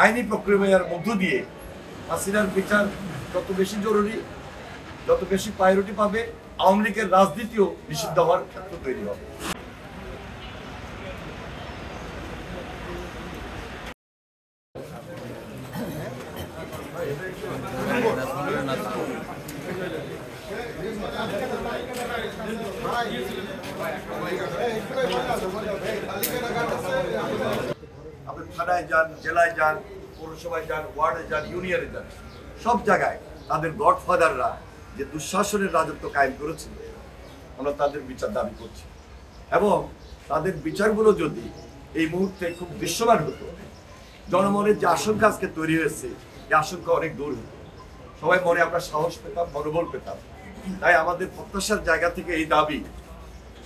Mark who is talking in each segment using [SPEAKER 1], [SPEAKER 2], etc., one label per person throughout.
[SPEAKER 1] আইনি প্রক্রিয়ার মধ্য দিয়ে হাসিনার বিচার যত বেশি জরুরি, যত বেশি প্রায়োরিটি পাবে, আওয়ামী লীগের রাজনীতিও নিষিদ্ধ হওয়ার ক্ষেত্র তৈরি হবে। আপনি থানায় যান, জেলায় যান, পৌরসভায় যান, ওয়ার্ডে যান, ইউনিয়নে যান, সব জায়গায় তাদের গডফাদাররা যে দুঃশাসনের রাজত্ব কায়েম করেছিল, আমরা তাদের বিচার দাবি করছি। এবং তাদের বিচারগুলো যদি এই মুহূর্তে খুব দৃশ্যমান হতো, জনমনের যে আশঙ্কা আজকে তৈরি হয়েছে, এই আশঙ্কা অনেক দূর হতো। সবাই মনে আমরা সাহস পেতাম, মনোবল পেতাম। তাই আমাদের প্রত্যাশার জায়গা থেকে এই দাবি,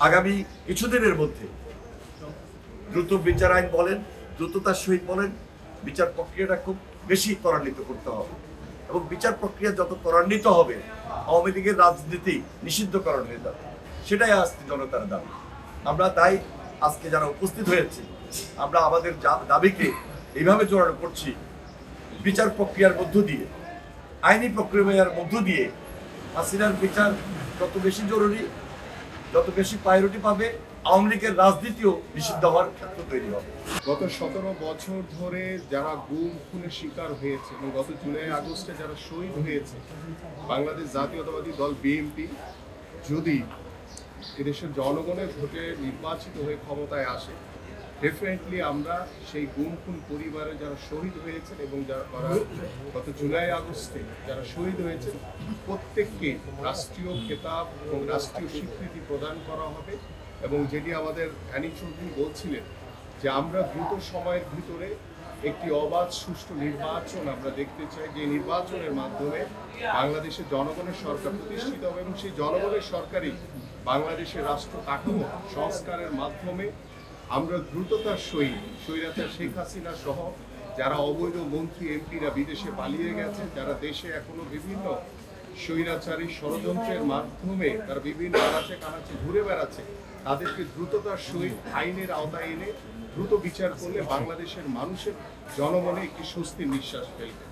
[SPEAKER 1] আগামী কিছুদিনের মধ্যে দ্রুত বিচার আইন বলেন, দ্রুততার সহিত বলেন, বিচার প্রক্রিয়াটা খুব বেশি ত্বরান্বিত করতে হবে। এবং বিচার প্রক্রিয়া যত ত্বরান্বিত হবে, আওয়ামী লীগের রাজনীতি নিষিদ্ধকরণ হয়ে যাবে। সেটাই আজকে জনতার দাবি। আমরা তাই আজকে যারা উপস্থিত হয়েছি, আমরা আমাদের দাবিকে এইভাবে জোরালো করছি, বিচার প্রক্রিয়ার মধ্য দিয়ে, আইনি প্রক্রিয়ার মধ্য দিয়ে হাসিনার বিচার যত বেশি জরুরি, যত বেশি প্রায়োরিটি পাবে, আওয়ামী লীগের রাজনীতিও নিষিদ্ধ হওয়ার ক্ষেত্র তৈরি হবে।
[SPEAKER 2] গত 17 বছর ধরে যারা গুম খুনের শিকার হয়েছে এবং গত জুলাই আগস্টে যারা শহীদ হয়েছে, বাংলাদেশ জাতীয়তাবাদী দল বিএনপি যদি এদেশের জনগণের ভোটে নির্বাচিত হয়ে ক্ষমতায় আসে, ডেফিনেটলি আমরা সেই গুম খুন পরিবারে যারা শহীদ হয়েছেন এবং যারা গত জুলাই আগস্টে যারা শহীদ হয়েছেন, প্রত্যেককে রাষ্ট্রীয় খেতাব এবং রাষ্ট্রীয় স্বীকৃতি প্রদান করা হবে। এবং যেটি আমাদের অ্যানি চৌধুরী বলছিলেন যে আমরা দ্রুত সময়ের ভিতরে একটি অবাধ সুষ্ঠু নির্বাচন আমরা দেখতে চাই, যে নির্বাচনের মাধ্যমে বাংলাদেশের জনগণের সরকার প্রতিষ্ঠিত হবে এবং সেই জনগণের সরকারই বাংলাদেশের রাষ্ট্র কাঠামো সংস্কারের মাধ্যমে আমরা দ্রুততার সহিত স্বৈরাচার শেখ হাসিনা সহ যারা অবৈধ মন্ত্রী এমপিরা বিদেশে পালিয়ে গেছে, যারা দেশে এখনো বিভিন্ন স্বৈরাচারী ষড়যন্ত্রের মাধ্যমে তারা বিভিন্ন আনাচে কানাচে ঘুরে বেড়াচ্ছে, তাদেরকে দ্রুততার সহিত আইনের আওতায় এনে দ্রুত বিচার করলে বাংলাদেশের মানুষের জনমনে একটি স্বস্তির নিঃশ্বাস ফেলবে।